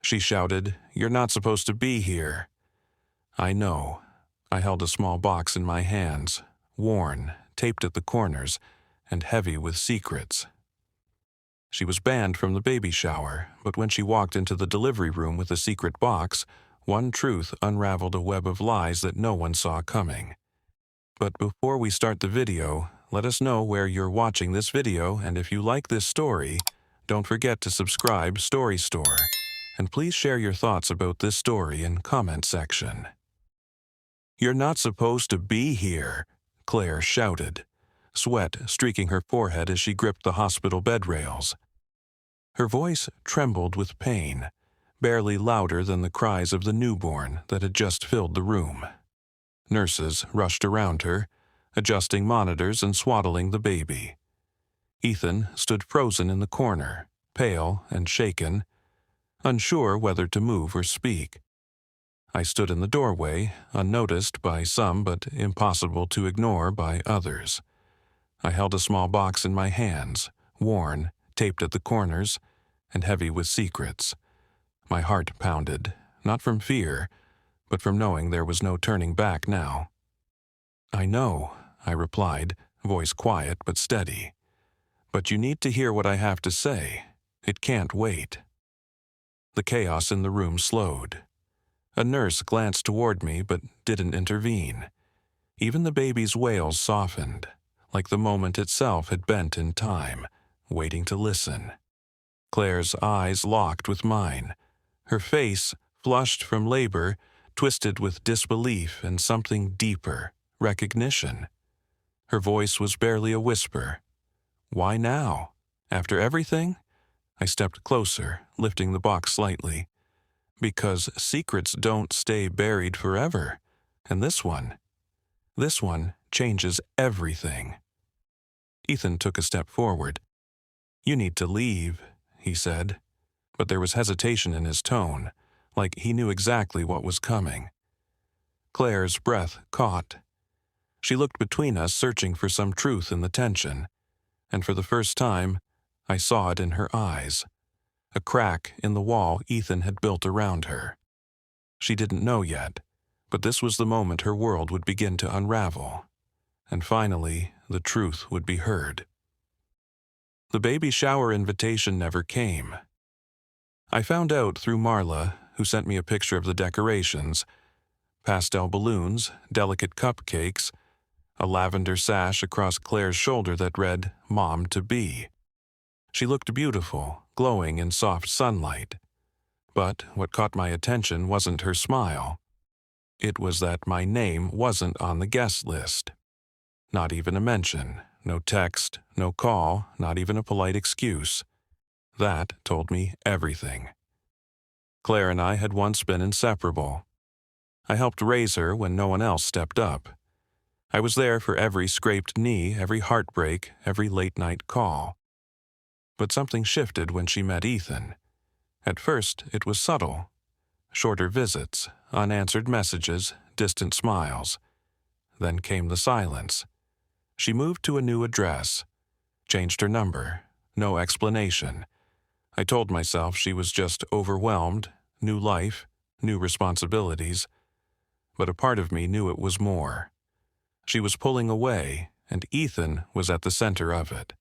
She shouted, "You're not supposed to be here." I know. I held a small box in my hands, worn, taped at the corners, and heavy with secrets. She was banned from the baby shower, but when she walked into the delivery room with the secret box, one truth unraveled a web of lies that no one saw coming. But before we start the video, let us know where you're watching this video, and if you like this story, don't forget to subscribe Story Store, and please share your thoughts about this story in comment section. "You're not supposed to be here," Claire shouted, sweat streaking her forehead as she gripped the hospital bed rails. Her voice trembled with pain, barely louder than the cries of the newborn that had just filled the room. Nurses rushed around her, adjusting monitors and swaddling the baby. Ethan stood frozen in the corner, pale and shaken, unsure whether to move or speak. I stood in the doorway, unnoticed by some but impossible to ignore by others. I held a small box in my hands, worn, taped at the corners, and heavy with secrets. My heart pounded, not from fear, but from knowing there was no turning back now. "I know," I replied, voice quiet but steady. "But you need to hear what I have to say. It can't wait." The chaos in the room slowed. A nurse glanced toward me but didn't intervene. Even the baby's wails softened, like the moment itself had bent in time, waiting to listen. Claire's eyes locked with mine. Her face, flushed from labor, twisted with disbelief and something deeper, recognition. Her voice was barely a whisper. "Why now? After everything?" I stepped closer, lifting the box slightly. "Because secrets don't stay buried forever. And this one changes everything." Ethan took a step forward. "You need to leave," he said, but there was hesitation in his tone, like he knew exactly what was coming. Claire's breath caught. She looked between us, searching for some truth in the tension, and for the first time, I saw it in her eyes. A crack in the wall Ethan had built around her. She didn't know yet, but this was the moment her world would begin to unravel, and finally, the truth would be heard. The baby shower invitation never came. I found out through Marla, who sent me a picture of the decorations: pastel balloons, delicate cupcakes, a lavender sash across Claire's shoulder that read, "Mom to be." She looked beautiful, glowing in soft sunlight. But what caught my attention wasn't her smile. It was that my name wasn't on the guest list. Not even a mention, no text, no call, not even a polite excuse. That told me everything. Claire and I had once been inseparable. I helped raise her when no one else stepped up. I was there for every scraped knee, every heartbreak, every late-night call. But something shifted when she met Ethan. At first, it was subtle. Shorter visits, unanswered messages, distant smiles. Then came the silence. She moved to a new address, changed her number, no explanation. I told myself she was just overwhelmed, new life, new responsibilities. But a part of me knew it was more. She was pulling away, and Ethan was at the center of it.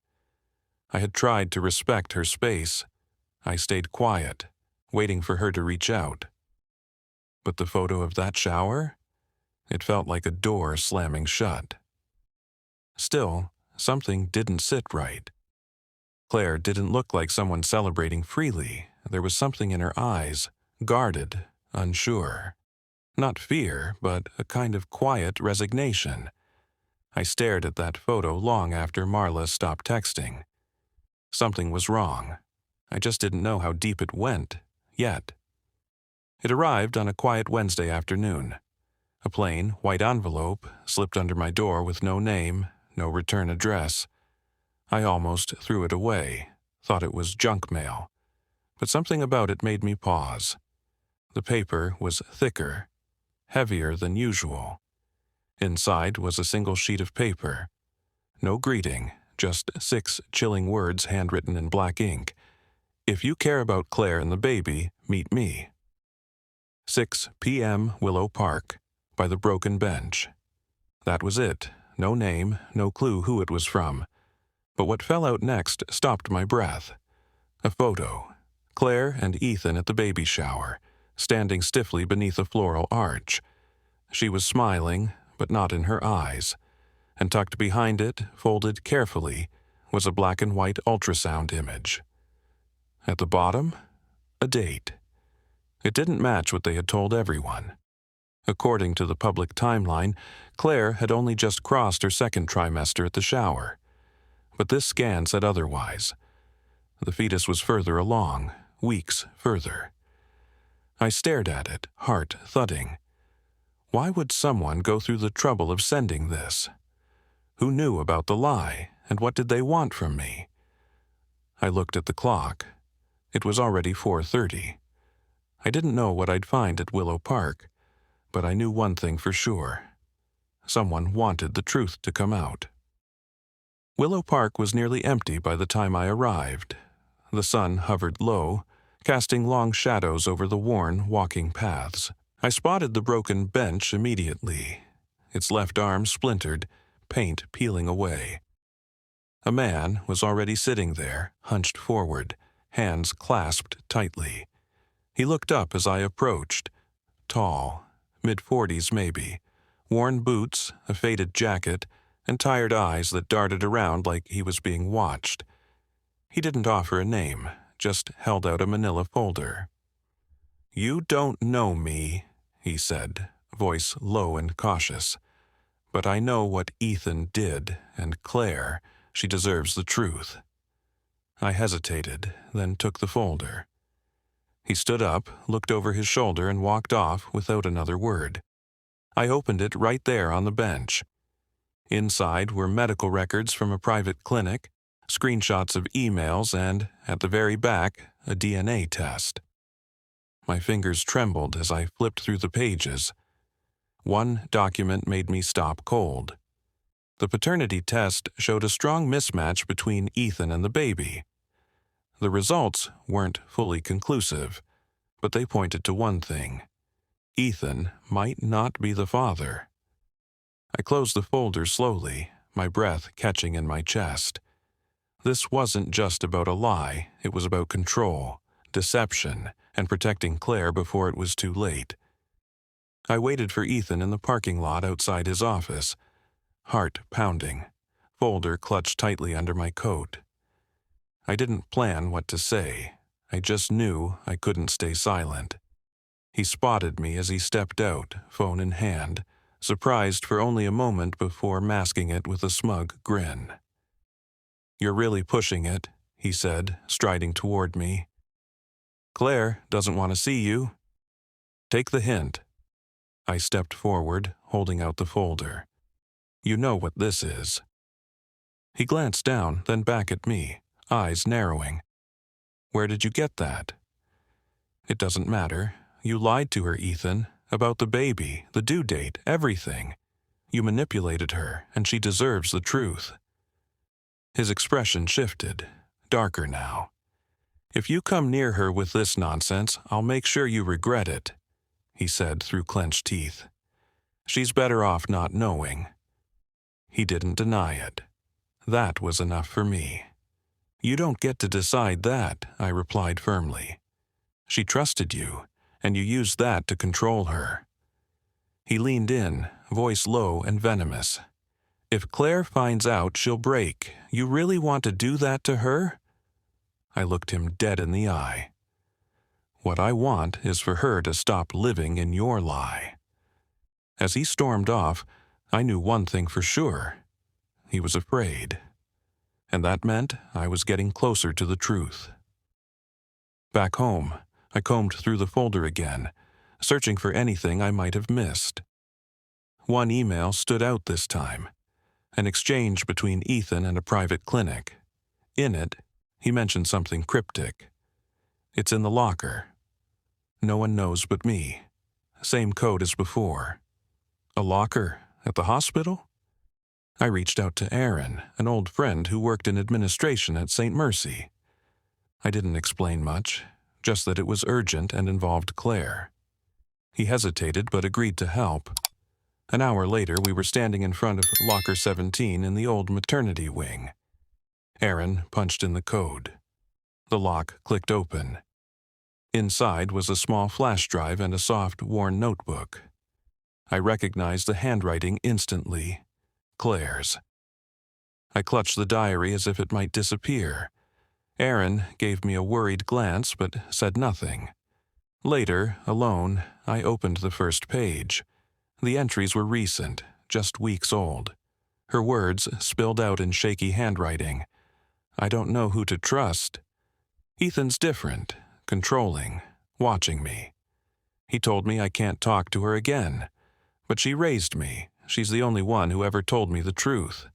I had tried to respect her space. I stayed quiet, waiting for her to reach out. But the photo of that shower? It felt like a door slamming shut. Still, something didn't sit right. Claire didn't look like someone celebrating freely. There was something in her eyes, guarded, unsure. Not fear, but a kind of quiet resignation. I stared at that photo long after Marla stopped texting. Something was wrong. I just didn't know how deep it went, yet. It arrived on a quiet Wednesday afternoon. A plain, white envelope slipped under my door with no name, no return address. I almost threw it away, thought it was junk mail. But something about it made me pause. The paper was thicker, heavier than usual. Inside was a single sheet of paper. No greeting, just 6 chilling words handwritten in black ink. "If you care about Claire and the baby, Meet me. 6 p.m. Willow Park, by the broken bench. That was it. No name, no clue who it was from. But what fell out next stopped my breath. A photo. Claire and Ethan at the baby shower, standing stiffly beneath a floral arch. She was smiling, but not in her eyes. And tucked behind it, folded carefully, was a black and white ultrasound image. At the bottom, a date. It didn't match what they had told everyone. According to the public timeline, Claire had only just crossed her second trimester at the shower. But this scan said otherwise. The fetus was further along, weeks further. I stared at it, heart thudding. Why would someone go through the trouble of sending this? Who knew about the lie, and what did they want from me? I looked at the clock. It was already 4:30. I didn't know what I'd find at Willow Park, but I knew one thing for sure. Someone wanted the truth to come out. Willow Park was nearly empty by the time I arrived. The sun hovered low, casting long shadows over the worn walking paths. I spotted the broken bench immediately, its left arm splintered, paint peeling away. A man was already sitting there, hunched forward, hands clasped tightly. He looked up as I approached, tall, mid-40s maybe, worn boots, a faded jacket, and tired eyes that darted around like he was being watched. He didn't offer a name, just held out a manila folder. "You don't know me," he said, voice low and cautious. "But I know what Ethan did, and Claire, she deserves the truth." I hesitated, then took the folder. He stood up, looked over his shoulder, and walked off without another word. I opened it right there on the bench. Inside were medical records from a private clinic, screenshots of emails, and, at the very back, a DNA test. My fingers trembled as I flipped through the pages. One document made me stop cold. The paternity test showed a strong mismatch between Ethan and the baby. The results weren't fully conclusive, but they pointed to one thing. Ethan might not be the father. I closed the folder slowly, my breath catching in my chest. This wasn't just about a lie, it was about control, deception, and protecting Claire before it was too late. I waited for Ethan in the parking lot outside his office, heart pounding, folder clutched tightly under my coat. I didn't plan what to say. I just knew I couldn't stay silent. He spotted me as he stepped out, phone in hand, surprised for only a moment before masking it with a smug grin. "You're really pushing it," he said, striding toward me. "Claire doesn't want to see you. Take the hint." I stepped forward, holding out the folder. "You know what this is." He glanced down, then back at me, eyes narrowing. "Where did you get that?" "It doesn't matter. You lied to her, Ethan, about the baby, the due date, everything. You manipulated her, and she deserves the truth." His expression shifted, darker now. "If you come near her with this nonsense, I'll make sure you regret it," he said through clenched teeth. "She's better off not knowing." He didn't deny it. That was enough for me. "You don't get to decide that," I replied firmly. "She trusted you, and you used that to control her." He leaned in, voice low and venomous. "If Claire finds out, she'll break. You really want to do that to her?" I looked him dead in the eye. "What I want is for her to stop living in your lie." As he stormed off, I knew one thing for sure. He was afraid. And that meant I was getting closer to the truth. Back home, I combed through the folder again, searching for anything I might have missed. One email stood out this time, an exchange between Ethan and a private clinic. In it, he mentioned something cryptic. "It's in the locker. No one knows but me. Same code as before." A locker at the hospital? I reached out to Aaron, an old friend who worked in administration at St. Mercy. I didn't explain much, just that it was urgent and involved Claire. He hesitated but agreed to help. An hour later, we were standing in front of locker 17 in the old maternity wing. Aaron punched in the code. The lock clicked open. Inside was a small flash drive and a soft, worn notebook. I recognized the handwriting instantly. Claire's. I clutched the diary as if it might disappear. Aaron gave me a worried glance but said nothing. Later, alone, I opened the first page. The entries were recent, just weeks old. Her words spilled out in shaky handwriting. I don't know who to trust. Ethan's different, controlling, watching me. He told me I can't talk to her again. But she raised me. She's the only one who ever told me the truth.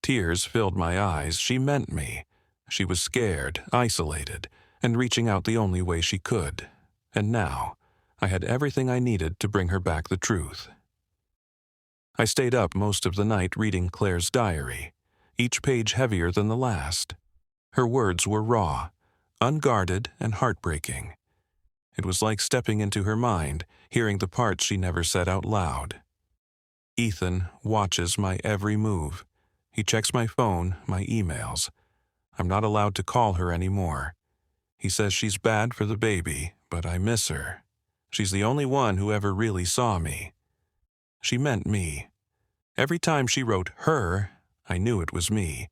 Tears filled my eyes. She meant me. She was scared, isolated, and reaching out the only way she could. And now, I had everything I needed to bring her back the truth. I stayed up most of the night reading Claire's diary, each page heavier than the last. Her words were raw, unguarded, and heartbreaking. It was like stepping into her mind, hearing the parts she never said out loud. Ethan watches my every move. He checks my phone, my emails. I'm not allowed to call her anymore. He says she's bad for the baby, but I miss her. She's the only one who ever really saw me. She meant me. Every time she wrote her, I knew it was me.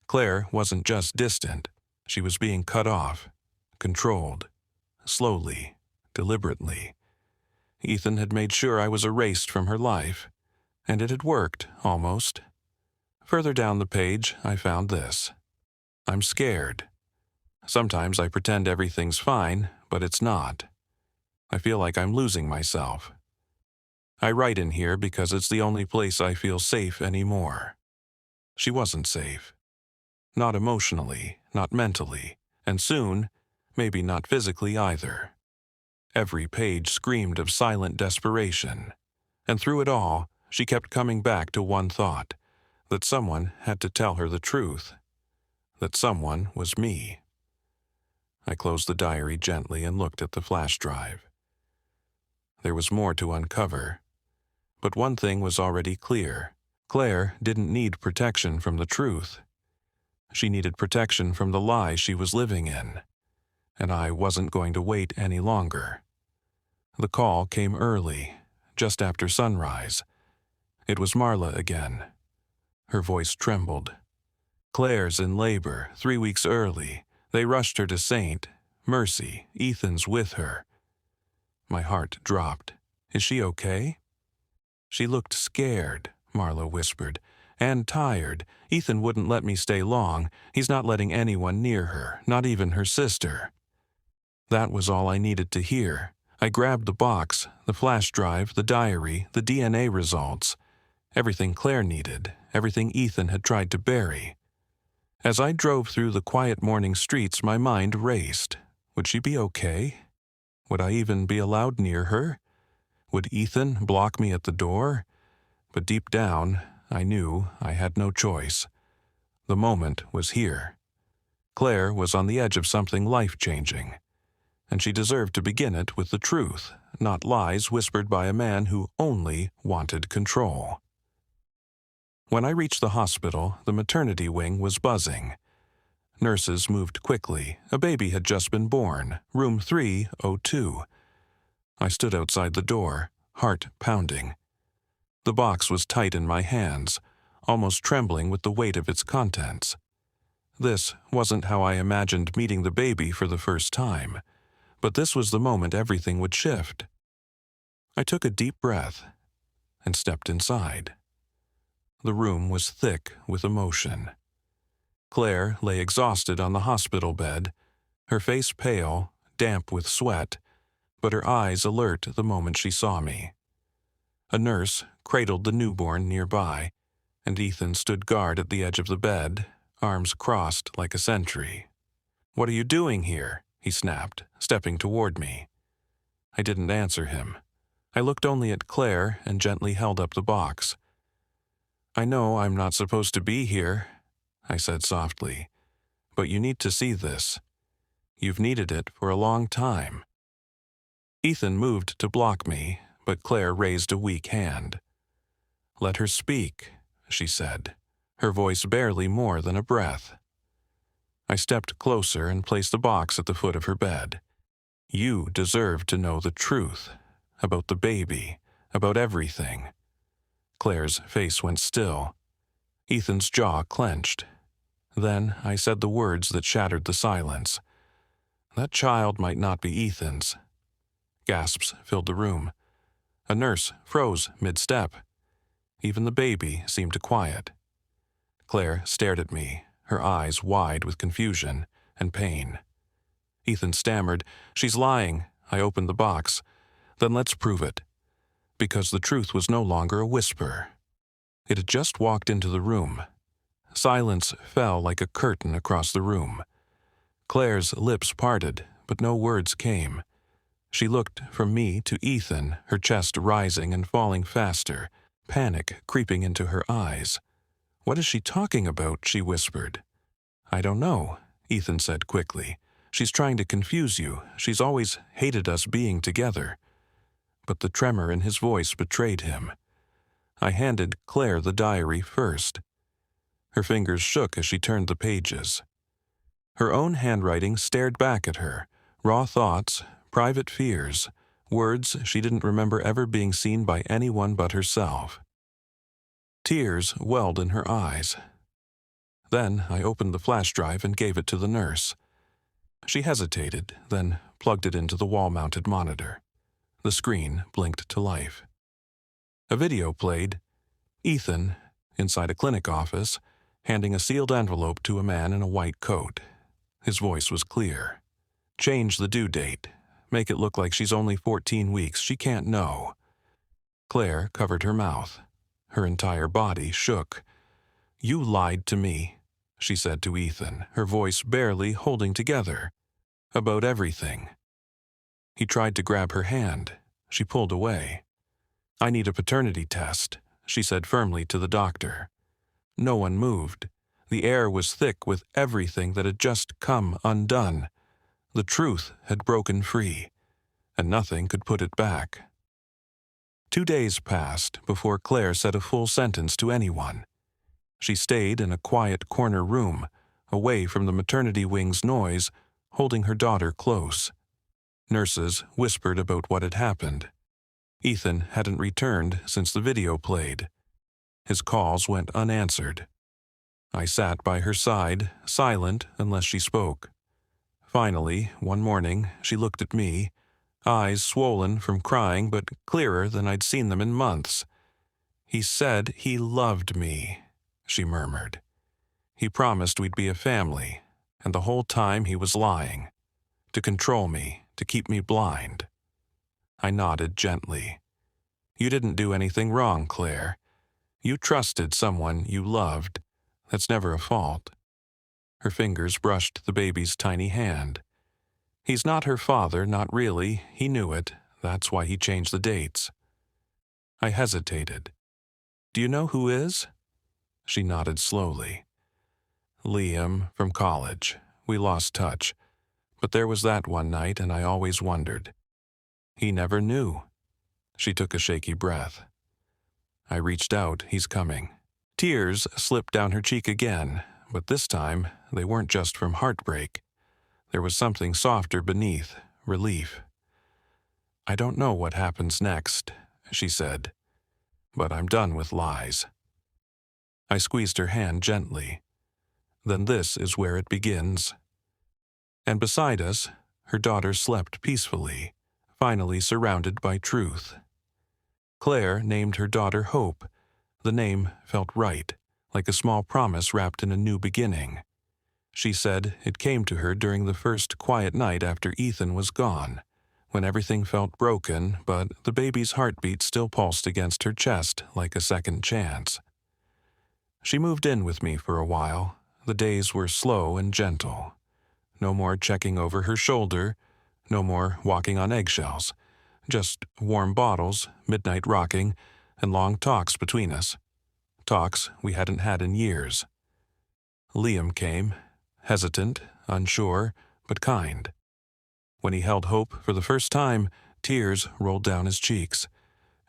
Claire wasn't just distant. She was being cut off, controlled. Slowly, deliberately. Ethan had made sure I was erased from her life, and it had worked, almost. Further down the page, I found this. I'm scared. Sometimes I pretend everything's fine, but it's not. I feel like I'm losing myself. I write in here because it's the only place I feel safe anymore. She wasn't safe. Not emotionally, not mentally, and soon, maybe not physically either. Every page screamed of silent desperation, and through it all, she kept coming back to one thought, that someone had to tell her the truth, that someone was me. I closed the diary gently and looked at the flash drive. There was more to uncover, but one thing was already clear. Claire didn't need protection from the truth. She needed protection from the lie she was living in. And I wasn't going to wait any longer. The call came early, just after sunrise. It was Marla again. Her voice trembled. Claire's in labor, 3 weeks early. They rushed her to St. Mercy. Ethan's with her. My heart dropped. Is she okay? She looked scared, Marla whispered, and tired. Ethan wouldn't let me stay long. He's not letting anyone near her, not even her sister. That was all I needed to hear. I grabbed the box, the flash drive, the diary, the DNA results. Everything Claire needed, everything Ethan had tried to bury. As I drove through the quiet morning streets, my mind raced. Would she be okay? Would I even be allowed near her? Would Ethan block me at the door? But deep down, I knew I had no choice. The moment was here. Claire was on the edge of something life-changing, and she deserved to begin it with the truth, not lies whispered by a man who only wanted control. When I reached the hospital, the maternity wing was buzzing. Nurses moved quickly. A baby had just been born, room 302. I stood outside the door, heart pounding. The box was tight in my hands, almost trembling with the weight of its contents. This wasn't how I imagined meeting the baby for the first time, but this was the moment everything would shift. I took a deep breath and stepped inside. The room was thick with emotion. Claire lay exhausted on the hospital bed, her face pale, damp with sweat, but her eyes alert the moment she saw me. A nurse cradled the newborn nearby, and Ethan stood guard at the edge of the bed, arms crossed like a sentry. "What are you doing here?" he snapped, stepping toward me. I didn't answer him. I looked only at Claire and gently held up the box. "I know I'm not supposed to be here," I said softly, "but you need to see this. You've needed it for a long time." Ethan moved to block me, but Claire raised a weak hand. "Let her speak," she said, her voice barely more than a breath. I stepped closer and placed the box at the foot of her bed. "You deserve to know the truth. About the baby. About everything." Claire's face went still. Ethan's jaw clenched. Then I said the words that shattered the silence. "That child might not be Ethan's." Gasps filled the room. A nurse froze mid-step. Even the baby seemed to quiet. Claire stared at me, her eyes wide with confusion and pain. Ethan stammered, "She's lying." I opened the box. "Then let's prove it." Because the truth was no longer a whisper. It had just walked into the room. Silence fell like a curtain across the room. Claire's lips parted, but no words came. She looked from me to Ethan, her chest rising and falling faster, panic creeping into her eyes. "What is she talking about?" she whispered. "I don't know," Ethan said quickly. "She's trying to confuse you. She's always hated us being together." But the tremor in his voice betrayed him. I handed Claire the diary first. Her fingers shook as she turned the pages. Her own handwriting stared back at her, raw thoughts, private fears, words she didn't remember ever being seen by anyone but herself. Tears welled in her eyes. Then I opened the flash drive and gave it to the nurse. She hesitated, then plugged it into the wall-mounted monitor. The screen blinked to life. A video played. Ethan, inside a clinic office, handing a sealed envelope to a man in a white coat. His voice was clear. "Change the due date. Make it look like she's only 14 weeks. She can't know." Claire covered her mouth. Her entire body shook. "You lied to me," she said to Ethan, her voice barely holding together. "About everything." He tried to grab her hand. She pulled away. "I need a paternity test," she said firmly to the doctor. No one moved. The air was thick with everything that had just come undone. The truth had broken free, and nothing could put it back. 2 days passed before Claire said a full sentence to anyone. She stayed in a quiet corner room, away from the maternity wing's noise, holding her daughter close. Nurses whispered about what had happened. Ethan hadn't returned since the video played. His calls went unanswered. I sat by her side, silent unless she spoke. Finally, one morning, she looked at me, eyes swollen from crying but clearer than I'd seen them in months. "He said he loved me," she murmured. "He promised we'd be a family, and the whole time he was lying. To control me, to keep me blind." I nodded gently. "You didn't do anything wrong, Claire. You trusted someone you loved. That's never a fault." Her fingers brushed the baby's tiny hand. "He's not her father, not really. He knew it. That's why he changed the dates." I hesitated. "Do you know who is?" She nodded slowly. "Liam, from college. We lost touch. But there was that one night, and I always wondered. He never knew." She took a shaky breath. I reached out. "He's coming." Tears slipped down her cheek again, but this time they weren't just from heartbreak. There was something softer beneath, relief. "I don't know what happens next," she said, "but I'm done with lies." I squeezed her hand gently. "Then this is where it begins." And beside us, her daughter slept peacefully, finally surrounded by truth. Claire named her daughter Hope. The name felt right, like a small promise wrapped in a new beginning. She said it came to her during the first quiet night after Ethan was gone, when everything felt broken, but the baby's heartbeat still pulsed against her chest like a second chance. She moved in with me for a while. The days were slow and gentle. No more checking over her shoulder, no more walking on eggshells. Just warm bottles, midnight rocking, and long talks between us. Talks we hadn't had in years. Liam came, hesitant, unsure, but kind. When he held Hope for the first time, tears rolled down his cheeks.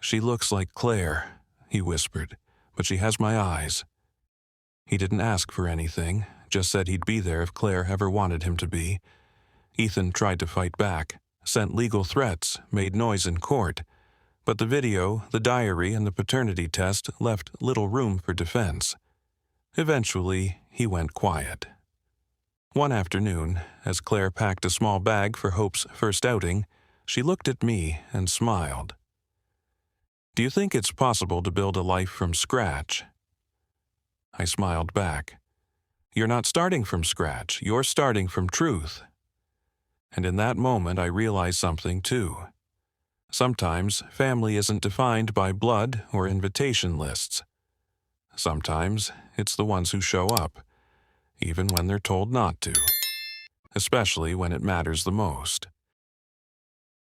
"She looks like Claire," he whispered, "but she has my eyes." He didn't ask for anything, just said he'd be there if Claire ever wanted him to be. Ethan tried to fight back, sent legal threats, made noise in court, but the video, the diary, and the paternity test left little room for defense. Eventually, he went quiet. One afternoon, as Claire packed a small bag for Hope's first outing, she looked at me and smiled. "Do you think it's possible to build a life from scratch?" I smiled back. "You're not starting from scratch, you're starting from truth." And in that moment I realized something too. Sometimes family isn't defined by blood or invitation lists. Sometimes it's the ones who show up, even when they're told not to, especially when it matters the most.